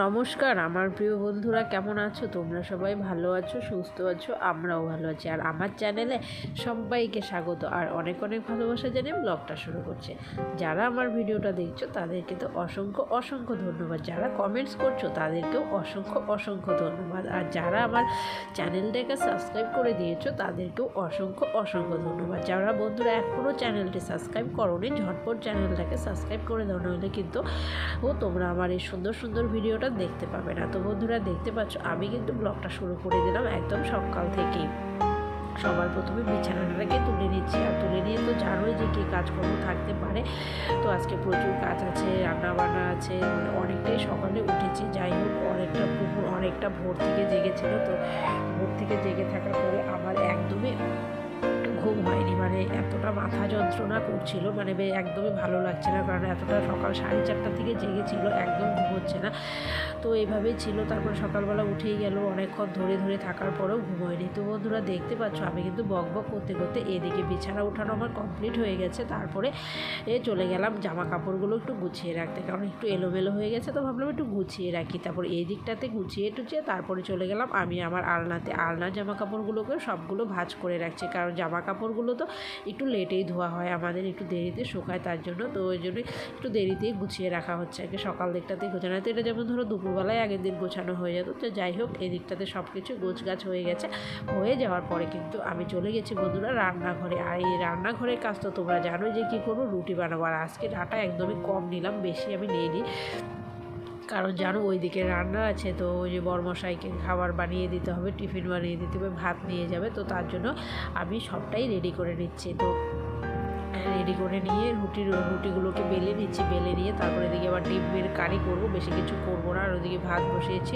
নমস্কার আমার প্রিয় বন্ধুরা, কেমন আছো তোমরা? সবাই ভালো আছো, সুস্থ আছো, আমরাও ভালো আছি। আর আমার চ্যানেলে সবাইকে স্বাগত আর অনেক অনেক ভালোবাসা জানিয়ে ব্লগটা শুরু করছে। যারা আমার ভিডিওটা দেখছো তাদেরকে তো অসংখ্য অসংখ্য ধন্যবাদ, যারা কমেন্টস করছো তাদেরকেও অসংখ্য অসংখ্য ধন্যবাদ, আর যারা আমার চ্যানেলটাকে সাবস্ক্রাইব করে দিয়েছো তাদেরকেও অসংখ্য অসংখ্য ধন্যবাদ। যারা বন্ধুরা এখনও চ্যানেলটি সাবস্ক্রাইব করোনি, ঝটপট চ্যানেলটাকে সাবস্ক্রাইব করে দাও, নইলে কিন্তু তোমরা আমার এই সুন্দর সুন্দর ভিডিওটা দেখতে পাবে না। তো বন্ধুরা দেখতে পাচ্ছ আমি কিন্তু ব্লগটা শুরু করে দিলাম একদম সকাল থেকেই। সবার প্রথমে বিছানাটাকে তুলে নিচ্ছি, আর তুলে নিয়ে তো জানোই যে কী কাজকর্ম থাকতে পারে। তো আজকে প্রচুর কাজ আছে, রান্নাবান্না আছে, মানে অনেকটাই সকালে উঠেছি। যাই হোক, অনেকটা ভোর থেকে জেগেছিল। তো ভোর থেকে জেগে থাকার পরে আমার একদমই ঘুম হয়নি, মানে এতটা মাথা যন্ত্রণা করছিল, মানে একদমই ভালো লাগছে না, কারণ এতটা সকাল 4:30 থেকে জেগেছিল, একদম ঘুম হচ্ছে না। তো এইভাবেই ছিল। তারপরে সকালবেলা উঠেই গেল, অনেকক্ষণ ধরে ধরে থাকার পরেও ঘুম হয়নি। তো বন্ধুরা দেখতে পাচ্ছ আমি কিন্তু বক বক করতে করতে এদিকে বিছানা উঠানো আমার কমপ্লিট হয়ে গেছে। তারপরে চলে গেলাম জামা কাপড়গুলো একটু গুছিয়ে রাখতে, কারণ একটু এলোমেলো হয়ে গেছে, তো ভাবলাম একটু গুছিয়ে রাখি। তারপর এই দিকটাতে গুছিয়ে টুচিয়ে তারপরে চলে গেলাম আমি আমার আলনার জামা কাপড়গুলোকে সবগুলো ভাঁজ করে রাখছি, কারণ জামা কাপড়গুলো তো একটু লেটেই ধোয়া হয়, আমাদের একটু দেরিতে শুকায়, তার জন্য তো ওই জন্যই একটু দেরিতেই গুছিয়ে রাখা হচ্ছে। আগে সকাল দিকটাতেই গোছানো হতো, এটা যেমন ধরো দুপুরবেলায় আগের দিন গোছানো হয়ে যেত। তো যাই হোক, এই দিকটাতে সব কিছু গোছগাছ হয়ে গেছে। হয়ে যাওয়ার পরে কিন্তু আমি চলে গেছি বন্ধুরা রান্নাঘরে। আর এই রান্নাঘরের কাজ তো তোমরা জানোই যে কী করবো, রুটি বানাবো। আর আজকে আটা একদমই কম নিলাম, বেশি আমি নিইনি, কারণ জানো ওইদিকে রান্না আছে। তো ওই যে বড়মশাইকে খাবার বানিয়ে দিতে হবে, টিফিন বানিয়ে দিতে হবে, ভাত নিয়ে যাবে, তো তার জন্য আমি সবটাই রেডি করে নিচ্ছি। তো রেডি করে নিয়ে রুটিগুলোকে বেলে নিচ্ছি, বেলে নিয়ে তারপরে এদিকে আবার ডিমের কারি করবো, বেশি কিছু করবো না। আর ওদিকে ভাত বসিয়েছি।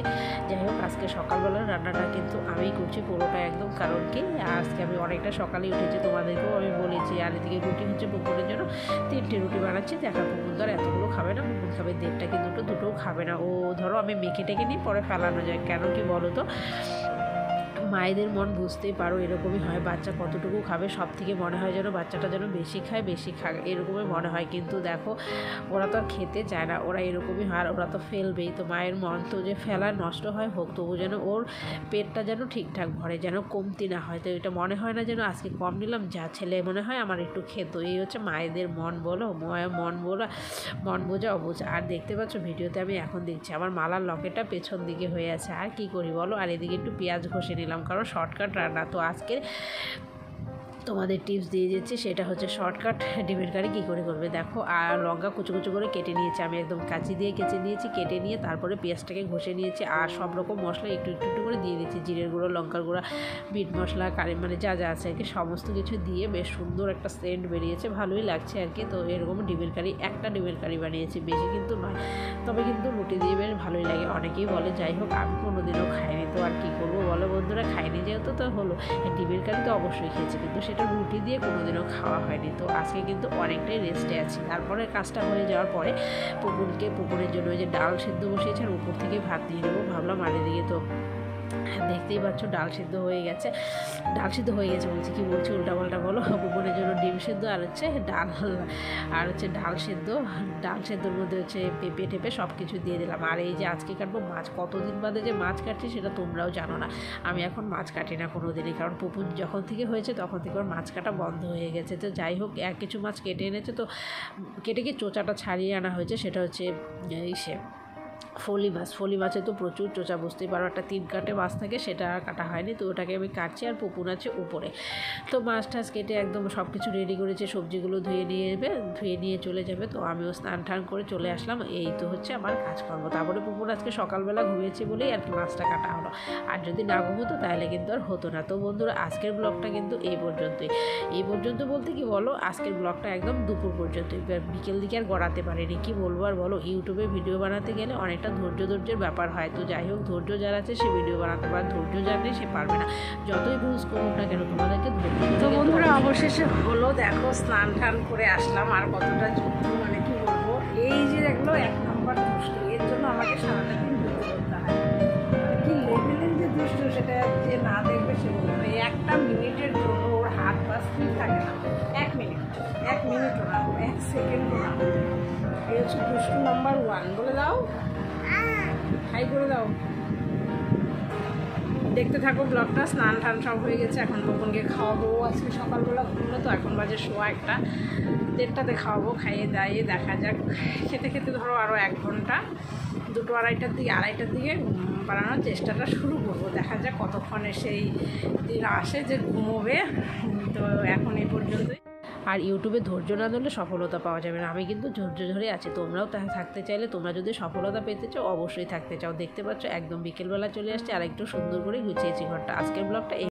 যাই হোক, আজকে সকালবেলার রান্নাটা কিন্তু আমিই করছি পুরোটা একদম, কারণ কি আজকে আমি অনেকটা সকালেই উঠেছি, তোমাদেরকেও আমি বলেছি। আর এদিকে রুটি হচ্ছে পুকুরের জন্য 3টে রুটি বানাচ্ছি। দেখা পুকুর ধর এতগুলো খাবে না, পুকুর খাবে 1.5টা কি দুটোও খাবে না। ও ধরো আমি মেখে টেকে নিই, পরে ফেলানো যায়, কেন কি বলো তো, মায়েদের মন বুঝতেই পারো, এরকমই হয়। বাচ্চা কতটুকু খাবে, সব থেকে মনে হয় যেন বাচ্চাটা যেন বেশি খায় এরকমই মনে হয়। কিন্তু দেখো ওরা তো আর খেতে চায় না, ওরা এরকমই হয়, আর ওরা তো ফেলবেই। তো মায়ের মন তো যে ফেলা নষ্ট হয় হোক, তবু যেন ওর পেটটা যেন ঠিকঠাক ভরে, যেন কমতি না হয়। তো এটা মনে হয় না যেন আজকে কম নিলাম, যা ছেলে মনে হয় আমার একটু খেত। এই হচ্ছে মায়েদের মন বলো, মন বোঝা অবোঝা। আর দেখতে পাচ্ছ ভিডিওতে আমি এখন দেখছি আমার মালার লকেটটা পেছন দিকে হয়ে আছে, আর কি করি বলো। আর এদিকে একটু পেঁয়াজ ঘষে নিলাম, কারণ শর্টকাট রান্না। তো আজকে তোমাদের টিপস দিয়ে দিচ্ছি, সেটা হচ্ছে শর্টকাট ডিমের কারি কী করে করবে। দেখো, আর লঙ্কা কুচু কুচু করে কেটে নিয়েছি, আমি একদম কাঁচি দিয়ে কেটে নিয়ে তারপরে পেঁয়াজটাকে ঘষে নিয়েছি। আর সব রকম মশলা একটু করে দিয়ে দিচ্ছি, জিরের গুঁড়ো, লঙ্কার গুঁড়া, মিট মশলা, কারি, মানে যা যা আছে আর কি, সমস্ত কিছু দিয়ে বেশ সুন্দর একটা সেন্ট বেরিয়েছে, ভালোই লাগছে আর কি। তো এরকম একটা ডিমের কারি বানিয়েছি, বেশি কিন্তু নয়, তবে কিন্তু রুটি দিয়ে বেশ ভালোই লাগে, অনেকেই বলে। যাই হোক, আমি কোনোদিনও খাইনি, তো আর কী করবো বলো বন্ধুরা, খাইনি যেহেতু তো হলো। ডিমের কারি তো অবশ্যই খেয়েছি, কিন্তু সেটা রুটি দিয়ে কোনোদিনও খাওয়া হয়নি। তো আজকে কিন্তু অনেকটাই রেস্টে আছি। তারপরে কাজটা হয়ে যাওয়ার পরে পুকুরের জন্য ওই যে ডাল সেদ্ধ বসিয়েছে, আর উপর থেকে ভাত দিয়ে দেবো ভাবলাম। আর এদিকে তো দেখতেই পাচ্ছ ডাল সিদ্ধ হয়ে গেছে বলছি, কি বলছি উল্টাপাল্টা বলো। পুকুরের জন্য ডিম সেদ্ধ, আর হচ্ছে ডাল সেদ্ধর মধ্যে হচ্ছে পেঁপে টেপে সব কিছু দিয়ে দিলাম। আর এই যে আজকে কাটবো মাছ, কতদিন বাদে যে মাছ কাটছি সেটা তোমরাও জানো না। আমি এখন মাছ কাটি না কোনো দিনই, কারণ পুকুর যখন থেকে হয়েছে তখন থেকে ওর মাছ কাটা বন্ধ হয়ে গেছে। তো যাই হোক, কিছু মাছ কেটে এনেছে, তো কেটে গিয়ে চোচাটা ছাড়িয়ে আনা হয়েছে, সেটা হচ্ছে ফলি মাছে তো প্রচুর চোচা, বুঝতেই পারো, একটা 3 কাটে মাছ থাকে, সেটা আর কাটা হয়নি। তো ওটাকে আমি কাটছি, আর পুকুর আছে উপরে। তো মাছ টাছ কেটে একদম সব কিছু রেডি করেছে, সবজিগুলো ধুয়ে নিয়ে চলে যাবে। তো আমিও স্নান টান করে চলে আসলাম। এই তো হচ্ছে আমার কাজকর্ম। তারপরে পুকুর আজকে সকালবেলা ঘুমিয়েছি বলেই আর কি মাছটা কাটা হলো, আর যদি না ঘুমোতো তাহলে কিন্তু আর হতো না। তো বন্ধুরা আজকের ব্লগটা কিন্তু এই পর্যন্ত বলতে কি বলো, আজকের ব্লগটা একদম দুপুর পর্যন্তই, বিকেল দিকে আর গড়াতে পারিনি, কি বলবো আর বলো। ইউটিউবে ভিডিও বানাতে গেলে অনেকটা ধৈর্যের ব্যাপার হয়। তো যাই হোক, ধৈর্য যার আছে সে ভিডিও বানাতে পারে, ধৈর্য যার নেই সে পারবে না, যতই ভিউজ করুক না কেন, তোমাদেরকে ধৈর্য। তো বন্ধুরা অবশেষে হলো, দেখো স্নান টান করে আসলাম। আর কতটা যুদ্ধ, মানে কি বলবো, এই যে দেখলো 1 নম্বর দুষ্ট, এর জন্য আমাকে সারাটা দিন যুদ্ধ করতে হয়। কি লেভেলের যে দুষ্ট, সেটা যে না দেখবে সে বলবে। 1টা মিনিটের জন্য ওর হাত পা স্থির থাকে না, 1 মিনিটও না, 1 সেকেন্ডও না। এই হচ্ছে দুষ্টু নাম্বার 1, বলে দাও। হাই করে দাও। দেখতে থাকো ব্লগটা। স্নান টান সব হয়ে গেছে, এখন বকুনকে খাওয়াবো। আজকে সকালবেলা ঘুমলো তো, এখন বাজে 1:15, 1:30তে খাওয়াবো। খাইয়ে দাইয়ে দেখা যাক, খেতে খেতে ধরো আরও 1 ঘন্টা, 2টো 2:30টার দিকে বানানোর চেষ্টাটা শুরু করবো। দেখা যাক কতক্ষণে সেই দিন আসে যে ঘুমোবে। তো এখন এই পর্যন্তই। আর ইউটিউবে ধৈর্য না ধরলে সফলতা পাওয়া যাবে না। আমি কিন্তু ধৈর্য ধরে আছি, তোমরাও থাকতে চাইলে, তোমরা যদি সফলতা পেতে চাও অবশ্যই থাকতে চাও। দেখতে পাচ্ছ একদম বিকেলবেলা চলে আসছে, আর একটু সুন্দর করে গুছিয়েছি ঘরটা। আজকের ব্লগটা